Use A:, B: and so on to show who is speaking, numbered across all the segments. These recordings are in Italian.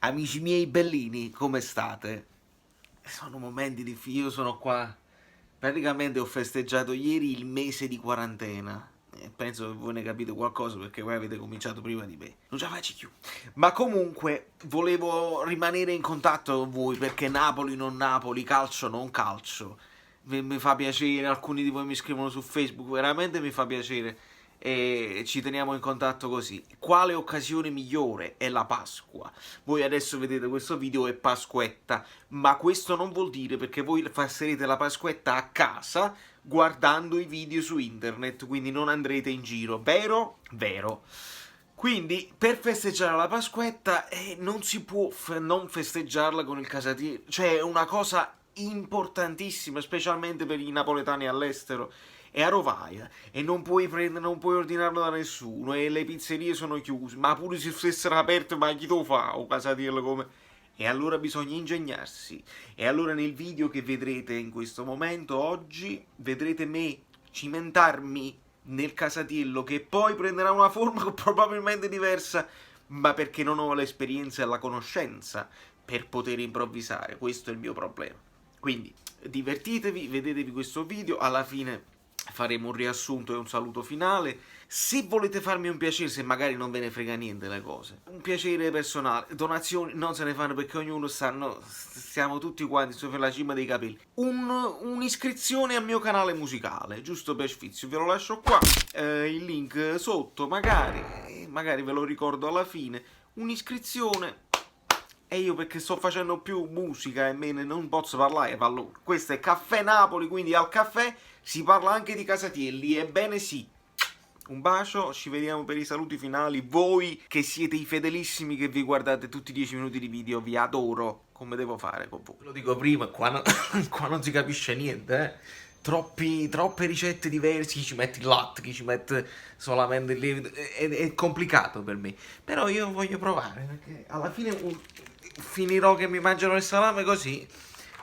A: Amici miei bellini, come state? Sono momenti difficili, io sono qua. Praticamente ho festeggiato ieri il mese di quarantena. E penso che voi ne capite qualcosa perché voi avete cominciato prima di me. Non ce la faccio più. Ma comunque volevo rimanere in contatto con voi perché Napoli non Napoli, calcio non calcio. Mi fa piacere, alcuni di voi mi scrivono su Facebook, veramente mi fa piacere e ci teniamo in contatto così. Quale occasione migliore? È la Pasqua. Voi adesso vedete questo video, è Pasquetta, ma questo non vuol dire perché voi passerete la Pasquetta a casa guardando i video su internet, quindi non andrete in giro, vero? Vero. Quindi per festeggiare la Pasquetta non si può non festeggiarla con il casatiere, cioè è una cosa importantissima, specialmente per i napoletani all'estero. È a Rovaglia e non puoi prendere, non puoi ordinarlo da nessuno e le pizzerie sono chiuse, ma pure se fossero aperte, ma chi lo fa? O casatiello come... E allora bisogna ingegnarsi. E allora nel video che vedrete in questo momento, oggi, vedrete me cimentarmi nel casatiello che poi prenderà una forma probabilmente diversa, ma perché non ho l'esperienza e la conoscenza per poter improvvisare. Questo è il mio problema. Quindi divertitevi, vedetevi questo video, alla fine faremo un riassunto e un saluto finale. Se volete farmi un piacere, se magari non ve ne frega niente le cose, un piacere personale, donazioni non se ne fanno perché ognuno sta, no, siamo tutti quanti sulla cima dei capelli. Un'iscrizione al mio canale musicale, giusto per sfizio, ve lo lascio qua, il link sotto, magari ve lo ricordo alla fine, un'iscrizione. E io perché sto facendo più musica e me ne non posso parlare, parlo. Questo è Caffè Napoli, quindi al caffè si parla anche di casatielli, ebbene sì. Un bacio, ci vediamo per i saluti finali. Voi che siete i fedelissimi che vi guardate tutti i 10 minuti di video, vi adoro. Come devo fare con voi? Lo dico prima, qua non si capisce niente, eh. Troppe ricette diverse, chi ci mette il latte, chi ci mette solamente il lievito, è complicato per me. Però io voglio provare, perché alla fine finirò che mi mangiano il salame così,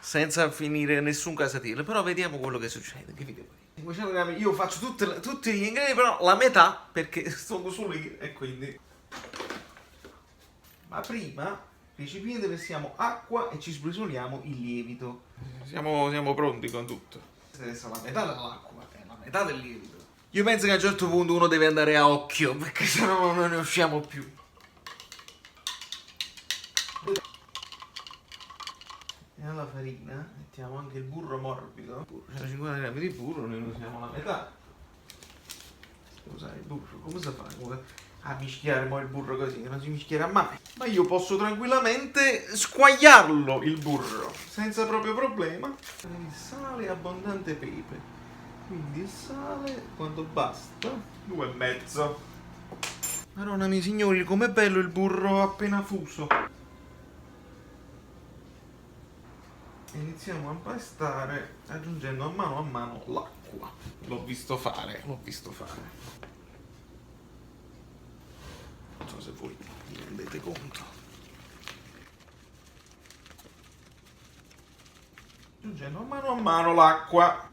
A: senza finire nessun casatiello. Però vediamo quello che succede. Che video vuoi? 500 grammi, io faccio tutti gli ingredienti, però la metà, perché sono solo io, e quindi... Ma prima, recipiente, versiamo acqua e ci sbricioliamo il lievito. Siamo pronti con tutto. Questa deve essere la metà dell'acqua, è la metà del lievito. Io penso che a un certo punto uno deve andare a occhio, perché sennò non ne usciamo più. E alla farina mettiamo anche il burro morbido. 150 grammi di burro, noi ne usiamo la metà. Usare il burro, come si fa? A mischiare mo il burro così, che non si mischierà mai. Ma io posso tranquillamente squagliarlo il burro, senza proprio problema. Il sale e abbondante pepe. Quindi il sale, quando basta? 2,5. Madonna miei signori, com'è bello il burro appena fuso. Iniziamo a impastare aggiungendo a mano l'acqua. L'ho visto fare. Non so se voi vi rendete conto. Aggiungendo a mano l'acqua.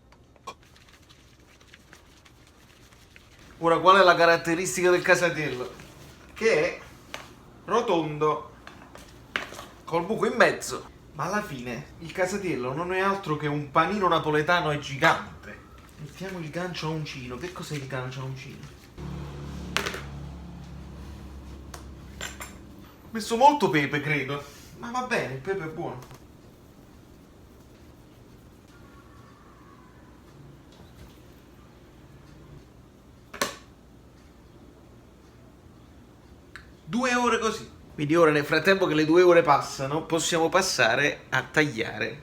A: Ora qual è la caratteristica del casatiello? Che è rotondo, col buco in mezzo. Ma alla fine il casatiello non è altro che un panino napoletano gigante. Mettiamo il gancio a uncino. Che cos'è il gancio a uncino? Ho messo molto pepe, credo. Ma va bene, il pepe è buono. Due ore così. Quindi ora nel frattempo che le 2 ore passano, possiamo passare a tagliare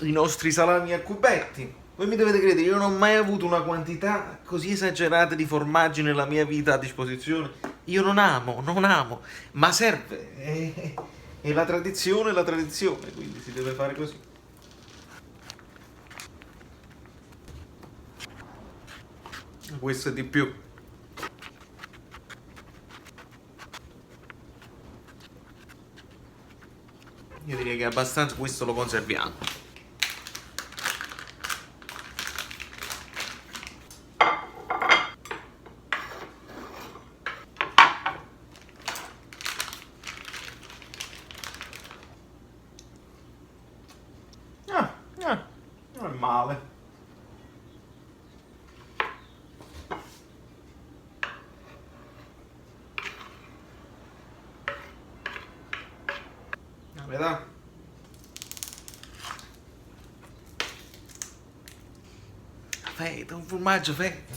A: i nostri salami a cubetti. Voi mi dovete credere, io non ho mai avuto una quantità così esagerata di formaggi nella mia vita a disposizione. Io non amo, ma serve. È la tradizione, quindi si deve fare così. Questo è di più. Io direi che abbastanza questo lo conserviamo. Non è male. Aspetta. Feta, un formaggio feta.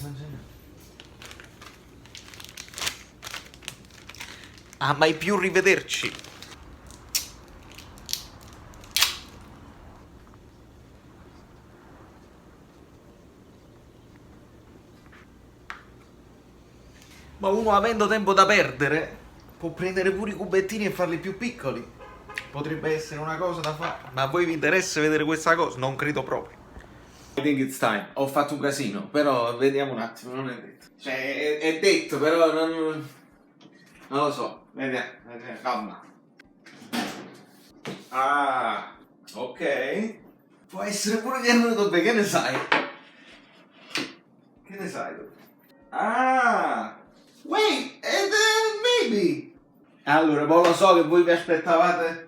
A: A mai più rivederci. Ma uno avendo tempo da perdere può prendere pure i cubettini e farli più piccoli. Potrebbe essere una cosa da fare. Ma a voi vi interessa vedere questa cosa? Non credo proprio. I think it's time. Ho fatto un casino, però vediamo un attimo, non è detto. Cioè, è detto, però non lo so. Vediamo, calma. Ah, ok. Può essere pure che è venuto bene, che ne sai? Che ne sai tu? Ah, wait, maybe. Allora, poi lo so che voi vi aspettavate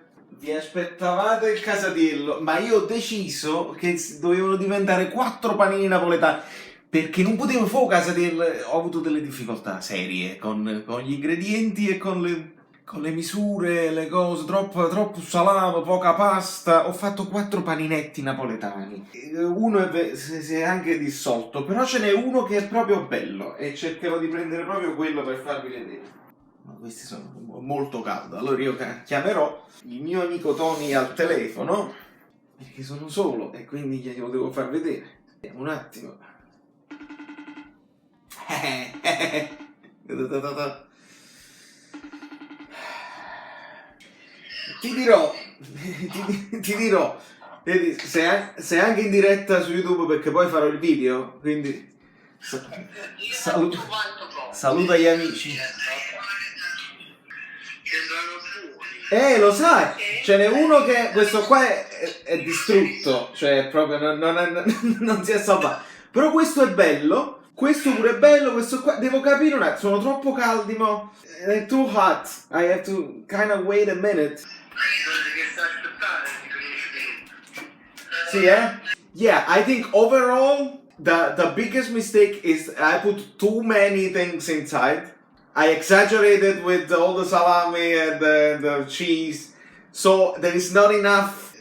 A: il casatiello, ma io ho deciso che dovevano diventare 4 panini napoletani, perché non potevo fare casatiello, ho avuto delle difficoltà serie con gli ingredienti e con le misure, le cose, troppo salame, poca pasta, ho fatto 4 paninetti napoletani. Uno si è anche dissolto, però ce n'è uno che è proprio bello e cercherò di prendere proprio quello per farvi vedere. Ma questi sono molto caldi, allora io chiamerò il mio amico Tony al telefono, perché sono solo e quindi glielo devo far vedere. Un attimo. Ti dirò, vedi, sei anche in diretta su YouTube perché poi farò il video, quindi saluta gli amici. Lo sai, ce n'è uno che questo qua è distrutto, cioè proprio non si è salvato. Però questo è bello, questo pure è bello, questo qua devo capire un attimo, sono troppo caldi, mo. È too hot. I have to kind of wait a minute. Sì, eh? Yeah, I think overall the biggest mistake is I put too many things inside. I exaggerated with all the salami and the cheese, so there is not enough,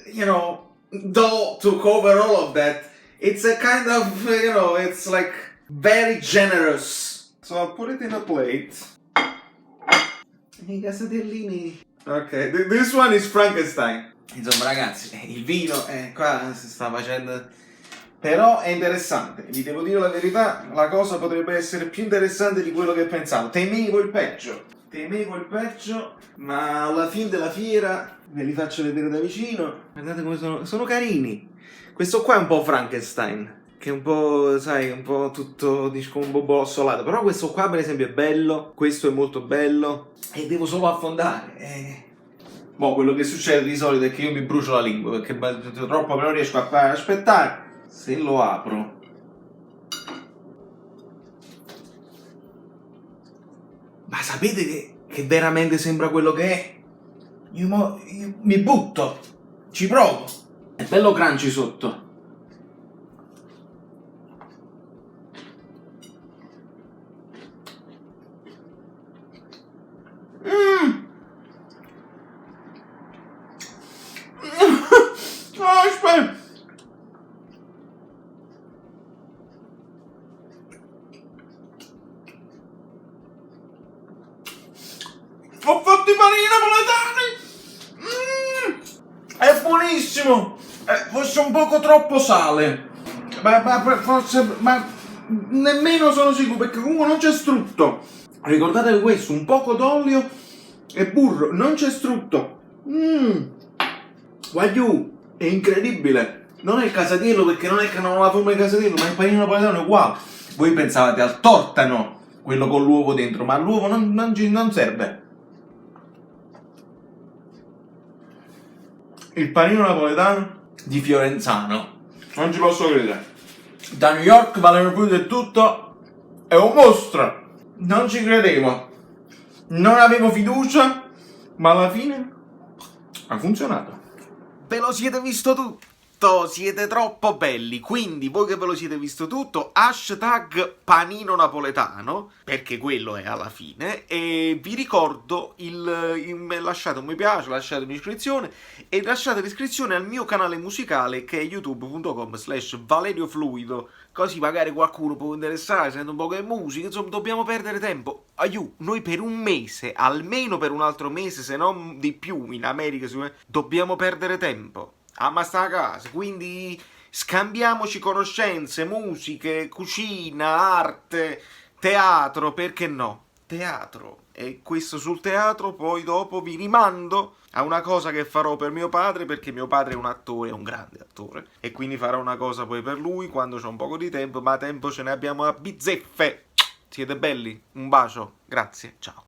A: dough to cover all of that. It's a kind of, it's like very generous. So I'll put it in a plate. I casatellini. Ok, this one is Frankenstein. Insomma, ragazzi, il vino qua si sta facendo. Però è interessante, vi devo dire la verità, la cosa potrebbe essere più interessante di quello che pensavo. Temevo il peggio, ma alla fine della fiera, ve li faccio vedere da vicino, guardate come sono carini. Questo qua è un po' Frankenstein, che è un po', sai, un po' tutto, diciamo, un po' bossolato, però questo qua per esempio è bello, questo è molto bello, e devo solo affondare. Boh, quello che succede di solito è che io mi brucio la lingua, perché troppo non riesco a aspettare. Se lo apro, ma sapete che veramente sembra quello che è? Io mi butto, ci provo. È bello crunchy sotto. Aspetta. Ho fatto i panini napoletani! È buonissimo! Forse un poco troppo sale. Ma nemmeno sono sicuro, perché comunque non c'è strutto. Ricordate questo, un poco d'olio e burro, non c'è strutto. Guagliù, è incredibile. Non è il casatiello, perché non è che non la forma di casatiello, ma il panino napoletano è uguale. Voi pensavate al tortano, quello con l'uovo dentro, ma l'uovo non serve. Il panino napoletano di Fiorenzano, non ci posso credere. Da New York valeva più di tutto, è un mostro. Non ci credevo, non avevo fiducia, ma alla fine ha funzionato. Ve lo siete visto tu? siete troppo belli, quindi voi che ve lo siete visto tutto, hashtag panino napoletano, perché quello è alla fine, e vi ricordo lasciate un mi piace, lasciate un'iscrizione e lasciate l'iscrizione al mio canale musicale che è youtube.com/valeriofluido, così magari qualcuno può interessare, sente un po' che musica, insomma dobbiamo perdere tempo. Noi per un mese, almeno per un altro mese, se non di più, in America dobbiamo perdere tempo. Ma sta a casa, quindi scambiamoci conoscenze, musiche, cucina, arte, teatro, perché no? Teatro. E questo sul teatro poi dopo vi rimando a una cosa che farò per mio padre, perché mio padre è un attore, è un grande attore, e quindi farò una cosa poi per lui quando c'ho un po' di tempo, ma tempo ce ne abbiamo a bizzeffe. Siete belli? Un bacio, grazie, ciao.